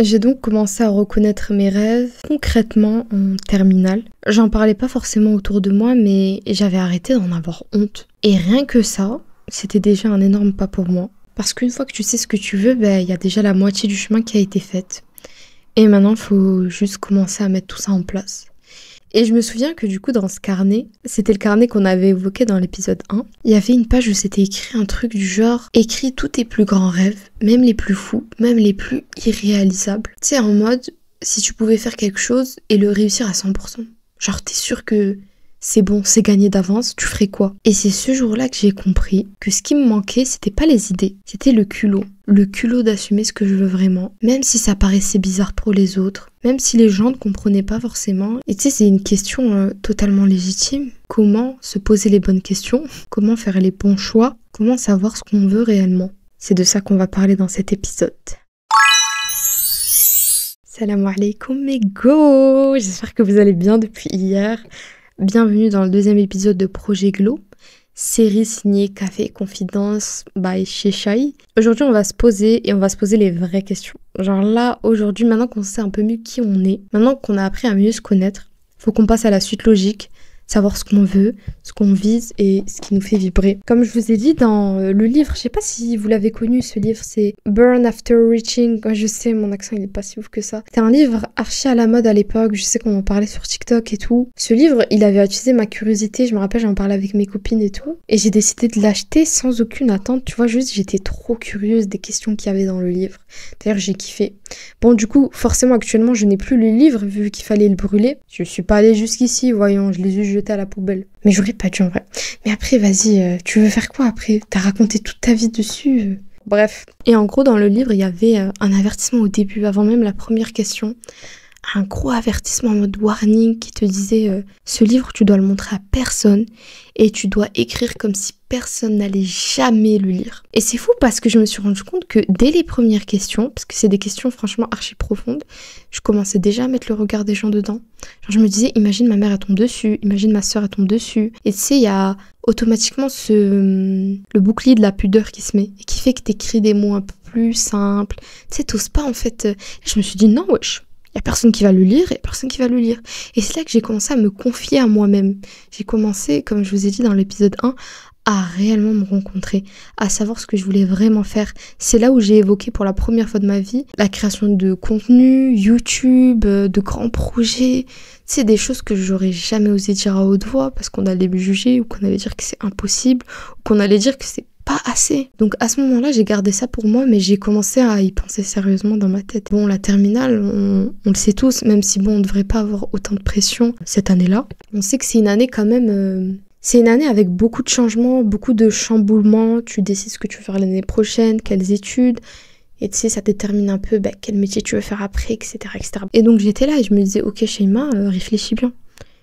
J'ai donc commencé à reconnaître mes rêves concrètement en terminale. J'en parlais pas forcément autour de moi, mais j'avais arrêté d'en avoir honte. Et rien que ça, c'était déjà un énorme pas pour moi. Parce qu'une fois que tu sais ce que tu veux, y a déjà la moitié du chemin qui a été faite. Et maintenant, il faut juste commencer à mettre tout ça en place. Et je me souviens que du coup, dans ce carnet, c'était le carnet qu'on avait évoqué dans l'épisode 1, il y avait une page où c'était écrit un truc du genre « Écris tous tes plus grands rêves, même les plus fous, même les plus irréalisables. » Tu sais, en mode, si tu pouvais faire quelque chose et le réussir à 100%. Genre, t'es sûr que c'est bon, c'est gagné d'avance, tu ferais quoi? Et c'est ce jour-là que j'ai compris que ce qui me manquait, c'était pas les idées, c'était le culot. Le culot d'assumer ce que je veux vraiment, même si ça paraissait bizarre pour les autres, même si les gens ne comprenaient pas forcément. Et tu sais, c'est une question totalement légitime. Comment se poser les bonnes questions? Comment faire les bons choix? Comment savoir ce qu'on veut réellement? C'est de ça qu'on va parler dans cet épisode. Salam alaikum mes go! J'espère que vous allez bien depuis hier. Bienvenue dans le deuxième épisode de Projet Glow, série signée Café Confidence by Sheshai. Aujourd'hui, on va se poser les vraies questions. Genre là, aujourd'hui, maintenant qu'on sait un peu mieux qui on est, maintenant qu'on a appris à mieux se connaître, faut qu'on passe à la suite logique, savoir ce qu'on veut, ce qu'on vise et ce qui nous fait vibrer. Comme je vous ai dit dans le livre, je sais pas si vous l'avez connu, ce livre, c'est Burn After Reaching. Je sais, mon accent il est pas si ouf que ça. C'était un livre archi à la mode à l'époque, je sais qu'on en parlait sur TikTok et tout. Ce livre, il avait attisé ma curiosité, je me rappelle, j'en parlais avec mes copines et tout. Et j'ai décidé de l'acheter sans aucune attente, tu vois, juste j'étais trop curieuse des questions qu'il y avait dans le livre. D'ailleurs, j'ai kiffé. Bon, du coup, forcément, actuellement, je n'ai plus le livre vu qu'il fallait le brûler. Je suis pas allée jusqu'ici, voyons, je les ai jetés à la poubelle. Mais j'aurais pas dû en vrai. Mais après, vas-y, tu veux faire quoi après? T'as raconté toute ta vie dessus. Bref. Et en gros, dans le livre, il y avait un avertissement au début, avant même la première question. Un gros avertissement en mode warning qui te disait ce livre, tu dois le montrer à personne et tu dois écrire comme si personne n'allait jamais le lire. Et c'est fou parce que je me suis rendu compte que dès les premières questions, parce que c'est des questions franchement archi profondes, je commençais déjà à mettre le regard des gens dedans. Genre je me disais, imagine ma mère elle tombe dessus, imagine ma soeur elle tombe dessus. Et tu sais, il y a automatiquement le bouclier de la pudeur qui se met et qui fait que t'écris des mots un peu plus simples. Tu sais, t'oses pas en fait. Et je me suis dit, non wesh. Il n'y a personne qui va le lire et personne qui va le lire. Et c'est là que j'ai commencé à me confier à moi-même. J'ai commencé, comme je vous ai dit dans l'épisode 1, à réellement me rencontrer, à savoir ce que je voulais vraiment faire. C'est là où j'ai évoqué pour la première fois de ma vie la création de contenu, YouTube, de grands projets. C'est des choses que j'aurais jamais osé dire à haute voix parce qu'on allait me juger ou qu'on allait dire que c'est impossible ou qu'on allait dire que c'est pas assez. Donc à ce moment-là, j'ai gardé ça pour moi, mais j'ai commencé à y penser sérieusement dans ma tête. Bon, la terminale, on le sait tous, même si bon, on ne devrait pas avoir autant de pression cette année-là. On sait que c'est une année quand même... C'est une année avec beaucoup de changements, beaucoup de chamboulements. Tu décides ce que tu veux faire l'année prochaine, quelles études. Et tu sais, ça détermine un peu quel métier tu veux faire après, etc., etc. Et donc j'étais là et je me disais, ok Sheima, réfléchis bien.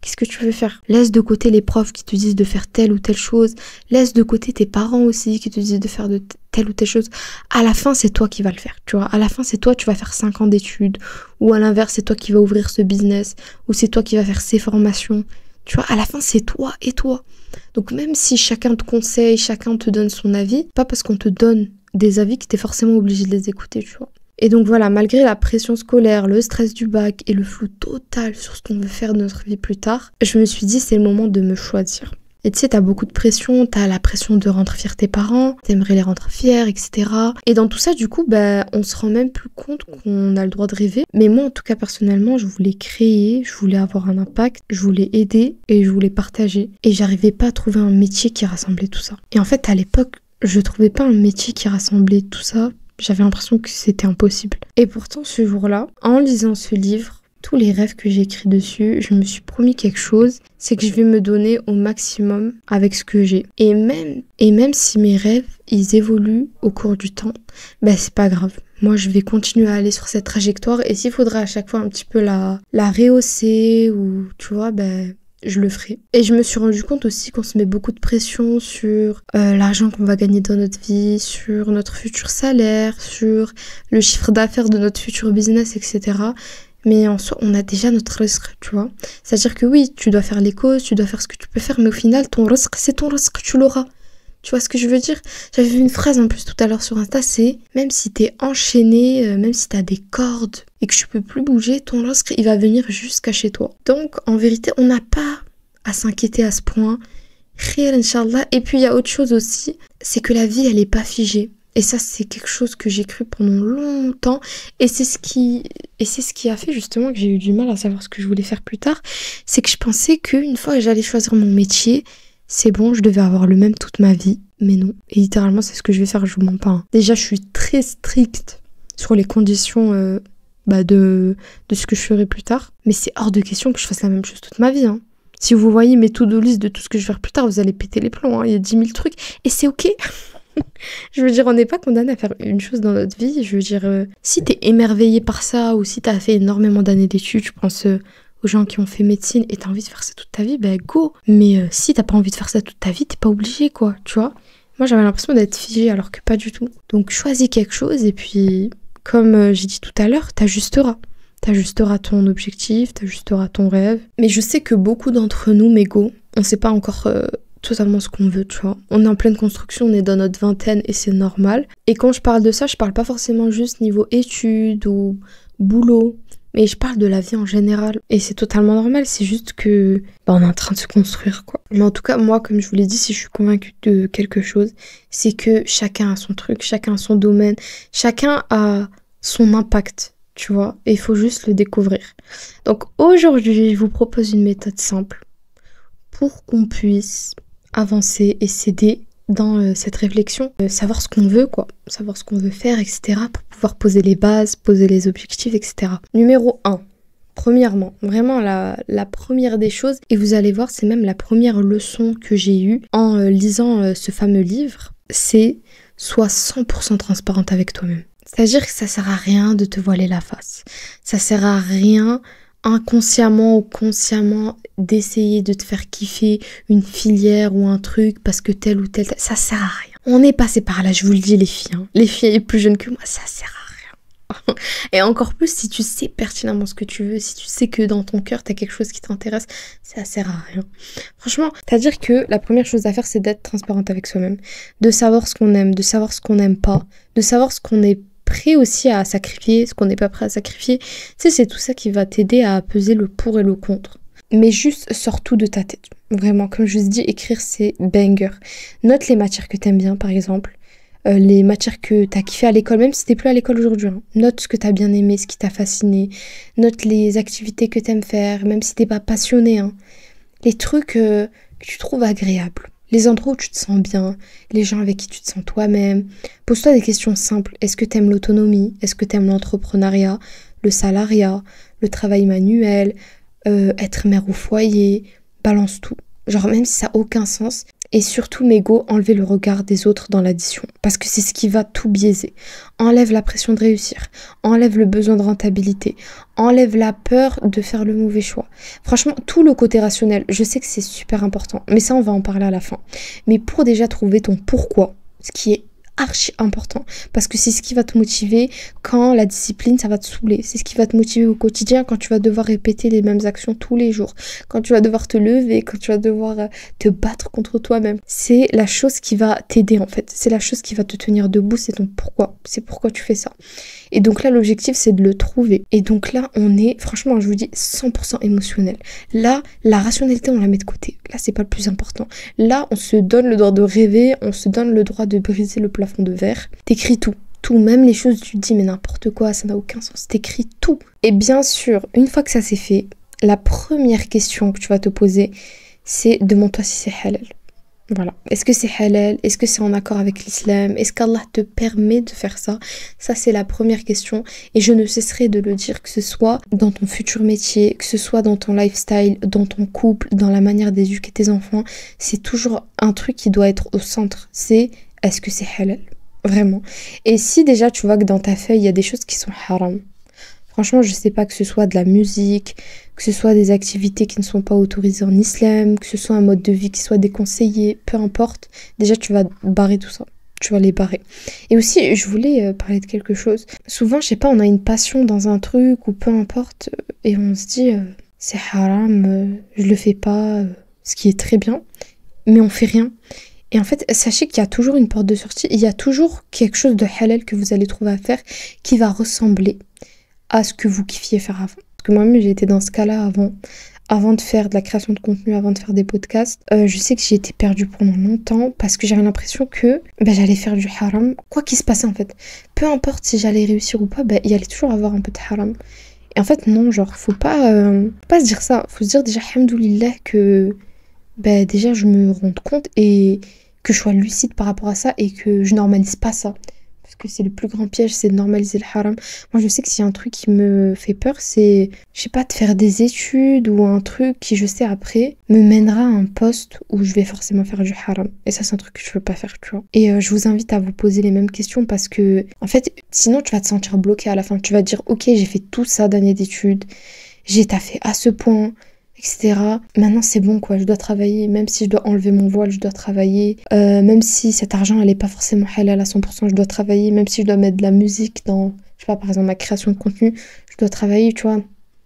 Qu'est-ce que tu veux faire? Laisse de côté les profs qui te disent de faire telle ou telle chose. Laisse de côté tes parents aussi qui te disent de faire de telle ou telle chose. À la fin, c'est toi qui vas le faire, tu vois. À la fin, c'est toi, tu vas faire 5 ans d'études. Ou à l'inverse, c'est toi qui vas ouvrir ce business. Ou c'est toi qui vas faire ces formations. Tu vois, à la fin, c'est toi et toi. Donc même si chacun te conseille, chacun te donne son avis, pas parce qu'on te donne des avis que t'es forcément obligé de les écouter, tu vois. Et donc voilà, malgré la pression scolaire, le stress du bac et le flou total sur ce qu'on veut faire de notre vie plus tard, je me suis dit c'est le moment de me choisir. Et tu sais, t'as beaucoup de pression, t'as la pression de rendre fiers tes parents, t'aimerais les rendre fiers, etc. Et dans tout ça, du coup, on se rend même plus compte qu'on a le droit de rêver. Mais moi, en tout cas, personnellement, je voulais créer, je voulais avoir un impact, je voulais aider et je voulais partager. Et j'arrivais pas à trouver un métier qui rassemblait tout ça. Et en fait, à l'époque, je trouvais pas un métier qui rassemblait tout ça. J'avais l'impression que c'était impossible. Et pourtant, ce jour-là, en lisant ce livre, tous les rêves que j'ai écrits dessus, je me suis promis quelque chose, c'est que je vais me donner au maximum avec ce que j'ai. Et même si mes rêves, ils évoluent au cours du temps, c'est pas grave. Moi, je vais continuer à aller sur cette trajectoire et s'il faudra à chaque fois un petit peu la rehausser ou, tu vois, je le ferai. Et je me suis rendu compte aussi qu'on se met beaucoup de pression sur l'argent qu'on va gagner dans notre vie, sur notre futur salaire, sur le chiffre d'affaires de notre futur business, etc. Mais en soi, on a déjà notre risque, tu vois. C'est-à-dire que oui, tu dois faire les causes, tu dois faire ce que tu peux faire, mais au final, ton risque, c'est ton risque, tu l'auras. Tu vois ce que je veux dire? J'avais vu une phrase en plus tout à l'heure sur Insta, c'est même si t'es enchaîné, même si t'as des cordes et que tu peux plus bouger, ton lance il va venir jusqu'à chez toi. Donc en vérité, on n'a pas à s'inquiéter à ce point. Khir, Inch'Allah. Et puis il y a autre chose aussi, c'est que la vie elle est pas figée. Et ça c'est quelque chose que j'ai cru pendant longtemps. Et c'est ce qui a fait justement que j'ai eu du mal à savoir ce que je voulais faire plus tard. C'est que je pensais qu'une fois que j'allais choisir mon métier, c'est bon, je devais avoir le même toute ma vie. Mais non. Et littéralement, c'est ce que je vais faire, je vous mens pas. Déjà, je suis très stricte sur les conditions de ce que je ferai plus tard. Mais c'est hors de question que je fasse la même chose toute ma vie. Hein. Si vous voyez mes to-do list de tout ce que je vais faire plus tard, vous allez péter les plombs. Hein. Il y a 10 000 trucs. Et c'est ok. Je veux dire, on n'est pas condamné à faire une chose dans notre vie. Je veux dire, si t'es émerveillé par ça ou si t'as fait énormément d'années d'études, je pense... aux gens qui ont fait médecine et t'as envie de faire ça toute ta vie, ben go. Mais si t'as pas envie de faire ça toute ta vie, t'es pas obligé, quoi, tu vois. Moi, j'avais l'impression d'être figée alors que pas du tout. Donc, choisis quelque chose et puis, comme j'ai dit tout à l'heure, t'ajusteras. T'ajusteras ton objectif, t'ajusteras ton rêve. Mais je sais que beaucoup d'entre nous, mégo, on sait pas encore totalement ce qu'on veut, tu vois. On est en pleine construction, on est dans notre vingtaine et c'est normal. Et quand je parle de ça, je parle pas forcément juste niveau études ou boulot. Mais je parle de la vie en général. Et c'est totalement normal, c'est juste que on est en train de se construire, quoi. Mais en tout cas, moi, comme je vous l'ai dit, si je suis convaincue de quelque chose, c'est que chacun a son truc, chacun a son domaine, chacun a son impact, tu vois. Et il faut juste le découvrir. Donc aujourd'hui, je vous propose une méthode simple pour qu'on puisse avancer et s'aider dans cette réflexion, savoir ce qu'on veut, quoi, savoir ce qu'on veut faire, etc., pour pouvoir poser les bases, poser les objectifs, etc. Numéro 1, premièrement, vraiment la première des choses, et vous allez voir, c'est même la première leçon que j'ai eue en lisant ce fameux livre, c'est sois 100% transparente avec toi-même. C'est-à-dire que ça sert à rien de te voiler la face, ça sert à rien inconsciemment ou consciemment d'essayer de te faire kiffer une filière ou un truc parce que tel ou tel, ça sert à rien. On est passé par là, je vous le dis les filles. Hein. Les filles plus jeunes que moi, ça sert à rien. Et encore plus si tu sais pertinemment ce que tu veux, si tu sais que dans ton cœur t'as quelque chose qui t'intéresse, ça sert à rien. Franchement, c'est-à-dire que la première chose à faire c'est d'être transparente avec soi-même, de savoir ce qu'on aime, de savoir ce qu'on n'aime pas, de savoir ce qu'on est prêt aussi à sacrifier, ce qu'on n'est pas prêt à sacrifier. Tu sais, c'est tout ça qui va t'aider à peser le pour et le contre. Mais juste, sors tout de ta tête. Vraiment, comme je vous ai dit, écrire, c'est banger. Note les matières que t'aimes bien, par exemple. Les matières que t'as kiffé à l'école, même si t'es plus à l'école aujourd'hui. Hein. Note ce que t'as bien aimé, ce qui t'a fasciné. Note les activités que t'aimes faire, même si t'es pas passionné. Hein. Les trucs que tu trouves agréables. Les endroits où tu te sens bien, les gens avec qui tu te sens toi-même. Pose-toi des questions simples. Est-ce que t'aimes l'autonomie? Est-ce que t'aimes l'entrepreneuriat? Le salariat? Le travail manuel? Être mère au foyer? Balance tout. Genre même si ça n'a aucun sens. Et surtout, mégo, enlever le regard des autres dans l'addition. Parce que c'est ce qui va tout biaiser. Enlève la pression de réussir. Enlève le besoin de rentabilité. Enlève la peur de faire le mauvais choix. Franchement, tout le côté rationnel, je sais que c'est super important. Mais ça, on va en parler à la fin. Mais pour déjà trouver ton pourquoi, ce qui est archi important, parce que c'est ce qui va te motiver quand la discipline ça va te saouler, c'est ce qui va te motiver au quotidien quand tu vas devoir répéter les mêmes actions tous les jours, quand tu vas devoir te lever, quand tu vas devoir te battre contre toi-même. C'est la chose qui va t'aider en fait, c'est la chose qui va te tenir debout, c'est ton pourquoi, c'est pourquoi tu fais ça. Et donc là l'objectif c'est de le trouver, et donc là on est, franchement je vous dis, 100% émotionnel. Là la rationalité on la met de côté, là c'est pas le plus important. Là on se donne le droit de rêver, on se donne le droit de briser le plafond de verre. T'écris tout, même les choses tu te dis mais n'importe quoi, ça n'a aucun sens, t'écris tout. Et bien sûr, une fois que ça c'est fait, la première question que tu vas te poser, c'est demande-toi si c'est halal. Voilà. Est-ce que c'est halal? Est-ce que c'est en accord avec l'islam? Est-ce qu'Allah te permet de faire ça? Ça, c'est la première question. Et je ne cesserai de le dire, que ce soit dans ton futur métier, que ce soit dans ton lifestyle, dans ton couple, dans la manière d'éduquer tes enfants. C'est toujours un truc qui doit être au centre. C'est est-ce que c'est halal? Vraiment. Et si déjà tu vois que dans ta feuille, il y a des choses qui sont haram. Franchement, je sais pas, que ce soit de la musique, que ce soit des activités qui ne sont pas autorisées en islam, que ce soit un mode de vie qui soit déconseillé, peu importe. Déjà, tu vas barrer tout ça. Tu vas les barrer. Et aussi, je voulais parler de quelque chose. Souvent, je sais pas, on a une passion dans un truc ou peu importe, et on se dit, c'est haram, je le fais pas, ce qui est très bien, mais on fait rien. Et en fait, sachez qu'il y a toujours une porte de sortie, il y a toujours quelque chose de halal que vous allez trouver à faire qui va ressembler à ce que vous kiffiez faire avant. Parce que moi-même, j'ai été dans ce cas-là avant de faire de la création de contenu, avant de faire des podcasts. Je sais que j'ai été perdue pendant longtemps parce que j'avais l'impression que j'allais faire du haram, quoi qu'il se passait en fait. Peu importe si j'allais réussir ou pas, il y allait toujours avoir un peu de haram. Et en fait, non, genre, faut pas se dire ça. Faut se dire déjà, alhamdoulilah, que déjà je me rende compte et que je sois lucide par rapport à ça et que je normalise pas ça. Parce que c'est le plus grand piège, c'est de normaliser le haram. Moi, je sais que s'il y a un truc qui me fait peur, c'est, je sais pas, de faire des études ou un truc qui, je sais, après, me mènera à un poste où je vais forcément faire du haram. Et ça, c'est un truc que je veux pas faire, tu vois. Et je vous invite à vous poser les mêmes questions parce que, en fait, sinon, tu vas te sentir bloqué à la fin. Tu vas te dire, ok, j'ai fait tout ça d'années d'études, j'ai taffé à ce point, etc. Maintenant, c'est bon, quoi. Je dois travailler. Même si je dois enlever mon voile, je dois travailler. Même si cet argent, elle est pas forcément halal à 100%, je dois travailler. Même si je dois mettre de la musique dans, je sais pas, par exemple, ma création de contenu, je dois travailler, tu vois.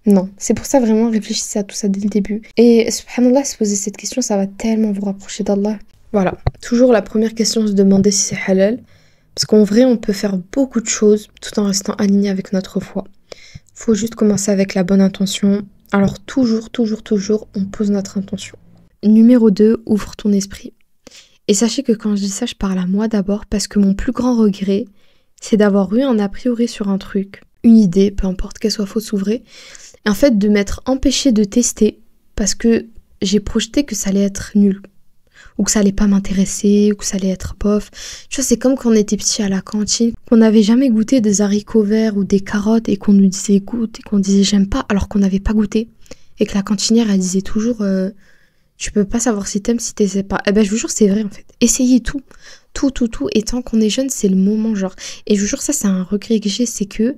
Non. C'est pour ça, vraiment, réfléchissez à tout ça dès le début. Et, subhanallah, se poser cette question, ça va tellement vous rapprocher d'Allah. Voilà. Toujours la première question, se demander si c'est halal. Parce qu'en vrai, on peut faire beaucoup de choses tout en restant aligné avec notre foi. Faut juste commencer avec la bonne intention. Alors toujours, on pose notre intention. Numéro 2, ouvre ton esprit. Et sachez que quand je dis ça, je parle à moi d'abord parce que mon plus grand regret, c'est d'avoir eu un a priori sur un truc, une idée, peu importe qu'elle soit fausse ou vraie, et en fait de m'être empêchée de tester parce que j'ai projeté que ça allait être nul, ou que ça allait pas m'intéresser, ou que ça allait être bof. Tu vois, c'est comme quand on était petit à la cantine, qu'on n'avait jamais goûté des haricots verts ou des carottes et qu'on nous disait goûte et qu'on disait j'aime pas alors qu'on n'avait pas goûté. Et que la cantinière, elle disait toujours tu peux pas savoir si t'aimes si t'essaies pas. Je vous jure, c'est vrai en fait. Essayez tout. Tout. Et tant qu'on est jeune, c'est le moment, genre. Et je vous jure, ça, c'est un regret que j'ai, c'est que, tu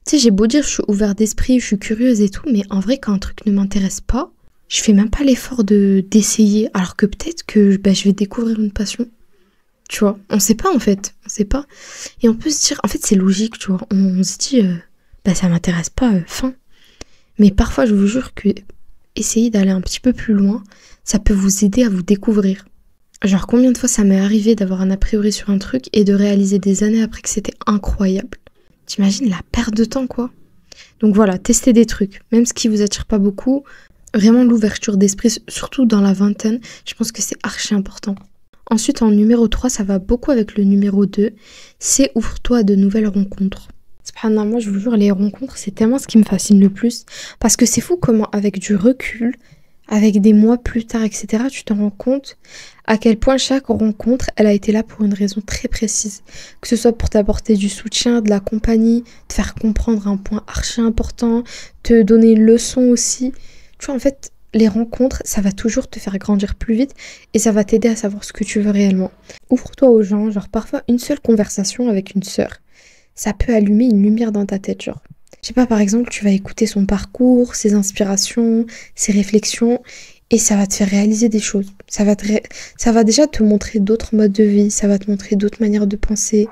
sais, j'ai beau dire je suis ouverte d'esprit, je suis curieuse et tout, mais en vrai, quand un truc ne m'intéresse pas, je fais même pas l'effort d'essayer, alors que peut-être que je vais découvrir une passion. Tu vois, on sait pas en fait, on sait pas. Et on peut se dire, en fait c'est logique, tu vois, on se dit, ça m'intéresse pas, fin. Mais parfois je vous jure que essayer d'aller un petit peu plus loin, ça peut vous aider à vous découvrir. Genre combien de fois ça m'est arrivé d'avoir un a priori sur un truc et de réaliser des années après que c'était incroyable. T'imagines la perte de temps quoi. Donc voilà, testez des trucs, même ce qui vous attire pas beaucoup. Vraiment l'ouverture d'esprit, surtout dans la vingtaine, je pense que c'est archi important. Ensuite, en numéro 3, ça va beaucoup avec le numéro 2, c'est ouvre-toi à de nouvelles rencontres. Subhanallah, moi je vous jure, les rencontres, c'est tellement ce qui me fascine le plus. Parce que c'est fou comment, avec du recul, avec des mois plus tard, etc., tu te rends compte à quel point chaque rencontre, elle a été là pour une raison très précise. Que ce soit pour t'apporter du soutien, de la compagnie, te faire comprendre un point archi important, te donner une leçon aussi. Tu vois, en fait, les rencontres, ça va toujours te faire grandir plus vite et ça va t'aider à savoir ce que tu veux réellement. Ouvre-toi aux gens, genre parfois une seule conversation avec une sœur, ça peut allumer une lumière dans ta tête, genre. Je sais pas, par exemple, tu vas écouter son parcours, ses inspirations, ses réflexions et ça va te faire réaliser des choses. Ça va déjà te montrer d'autres modes de vie, ça va te montrer d'autres manières de penser.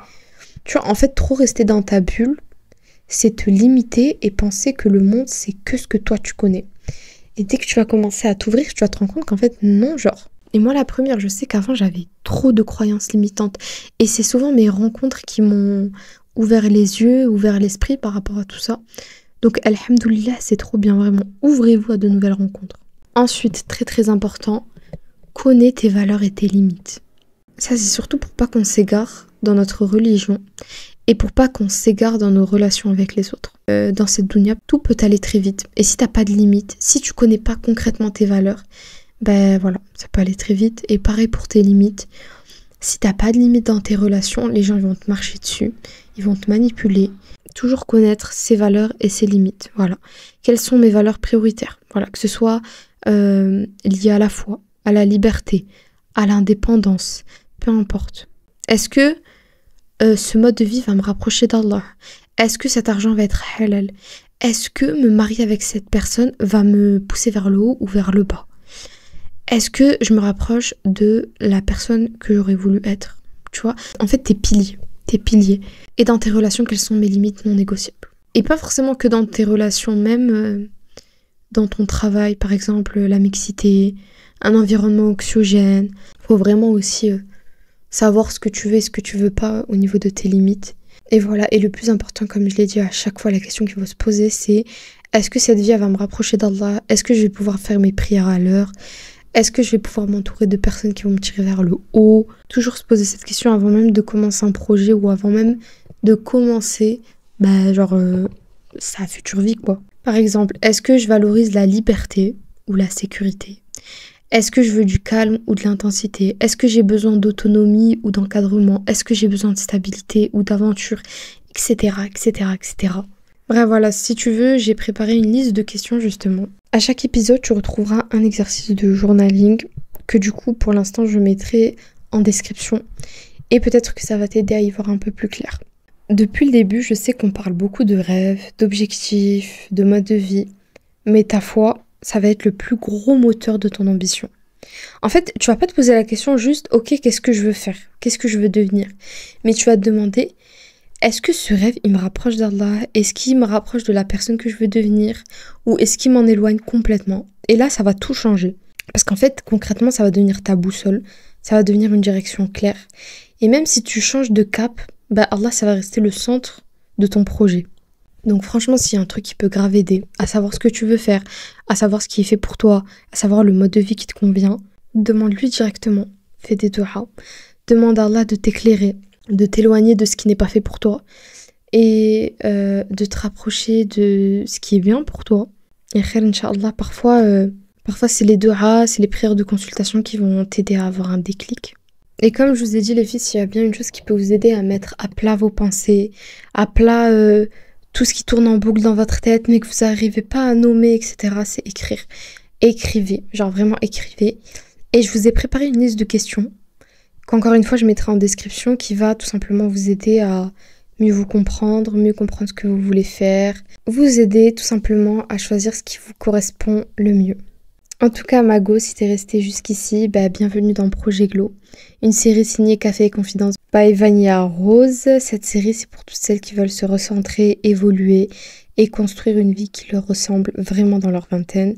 Tu vois, en fait, trop rester dans ta bulle, c'est te limiter et penser que le monde, c'est que ce que toi tu connais. Et dès que tu vas commencer à t'ouvrir, tu vas te rendre compte qu'en fait, non, genre. Et moi, la première, je sais qu'avant, j'avais trop de croyances limitantes. Et c'est souvent mes rencontres qui m'ont ouvert les yeux, ouvert l'esprit par rapport à tout ça. Donc, alhamdoulilah, c'est trop bien, vraiment. Ouvrez-vous à de nouvelles rencontres. Ensuite, très important, connais tes valeurs et tes limites. Ça, c'est surtout pour pas qu'on s'égare dans notre religion et pour pas qu'on s'égare dans nos relations avec les autres. Dans cette dunya, tout peut aller très vite. Et si t'as pas de limite, si tu connais pas concrètement tes valeurs, voilà, ça peut aller très vite. Et pareil pour tes limites. Si t'as pas de limite dans tes relations, les gens ils vont te marcher dessus, ils vont te manipuler. Toujours connaître ses valeurs et ses limites. Voilà. Quelles sont mes valeurs prioritaires? Voilà, que ce soit lié à la foi, à la liberté, à l'indépendance, peu importe. Est-ce que ce mode de vie va me rapprocher d'Allah? Est-ce que cet argent va être halal? Est-ce que me marier avec cette personne va me pousser vers le haut ou vers le bas? Est-ce que je me rapproche de la personne que j'aurais voulu être? Tu vois, en fait, tes piliers. Et dans tes relations, quelles sont mes limites non négociables? Et pas forcément que dans tes relations, même dans ton travail, par exemple, la mixité, un environnement anxiogène. Il faut vraiment aussi savoir ce que tu veux et ce que tu veux pas au niveau de tes limites. Et voilà, et le plus important, comme je l'ai dit à chaque fois, la question qu'il faut se poser, c'est est-ce que cette vie, elle va me rapprocher d'Allah? Est-ce que je vais pouvoir faire mes prières à l'heure? Est-ce que je vais pouvoir m'entourer de personnes qui vont me tirer vers le haut? Toujours se poser cette question avant même de commencer un projet ou avant même de commencer, sa future vie, quoi. Par exemple, est-ce que je valorise la liberté ou la sécurité? Est-ce que je veux du calme ou de l'intensité? Est-ce que j'ai besoin d'autonomie ou d'encadrement? Est-ce que j'ai besoin de stabilité ou d'aventure? Etc, etc, etc. Bref, voilà, si tu veux, j'ai préparé une liste de questions justement. À chaque épisode, tu retrouveras un exercice de journaling que du coup, pour l'instant, je mettrai en description. Et peut-être que ça va t'aider à y voir un peu plus clair. Depuis le début, je sais qu'on parle beaucoup de rêves, d'objectifs, de mode de vie. Mais ta foi, ça va être le plus gros moteur de ton ambition. En fait, tu vas pas te poser la question juste, ok, qu'est-ce que je veux faire? Qu'est-ce que je veux devenir? Mais tu vas te demander, est-ce que ce rêve, il me rapproche d'Allah? Est-ce qu'il me rapproche de la personne que je veux devenir? Ou est-ce qu'il m'en éloigne complètement? Et là, ça va tout changer. Parce qu'en fait, concrètement, ça va devenir ta boussole. Ça va devenir une direction claire. Et même si tu changes de cap, Allah, ça va rester le centre de ton projet. Donc franchement, s'il y a un truc qui peut grave aider à savoir ce que tu veux faire, à savoir ce qui est fait pour toi, à savoir le mode de vie qui te convient, demande-lui directement. Fais des doigts. Demande à Allah de t'éclairer, de t'éloigner de ce qui n'est pas fait pour toi et de te rapprocher de ce qui est bien pour toi. Et khair, Inch'Allah, parfois c'est les doigts, c'est les prières de consultation qui vont t'aider à avoir un déclic. Et comme je vous ai dit les filles, s'il y a bien une chose qui peut vous aider à mettre à plat vos pensées, à plat tout ce qui tourne en boucle dans votre tête mais que vous n'arrivez pas à nommer, etc., c'est écrire. Écrivez, genre vraiment écrivez. Et je vous ai préparé une liste de questions qu'encore une fois je mettrai en description qui va tout simplement vous aider à mieux vous comprendre, mieux comprendre ce que vous voulez faire, vous aider tout simplement à choisir ce qui vous correspond le mieux. En tout cas, Mago, si t'es resté jusqu'ici, bienvenue dans Projet Glow, une série signée Café et Confidence by Vania Rose. Cette série, c'est pour toutes celles qui veulent se recentrer, évoluer et construire une vie qui leur ressemble vraiment dans leur vingtaine.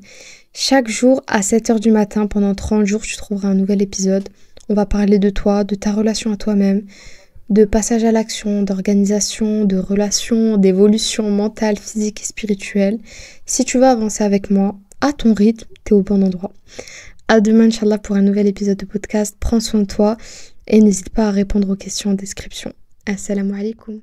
Chaque jour, à 7h du matin, pendant 30 jours, tu trouveras un nouvel épisode. On va parler de toi, de ta relation à toi-même, de passage à l'action, d'organisation, de relations, d'évolution mentale, physique et spirituelle. Si tu veux avancer avec moi, à ton rythme, t'es au bon endroit. À demain, Inch'Allah, pour un nouvel épisode de podcast. Prends soin de toi et n'hésite pas à répondre aux questions en description. Assalamu alaikum.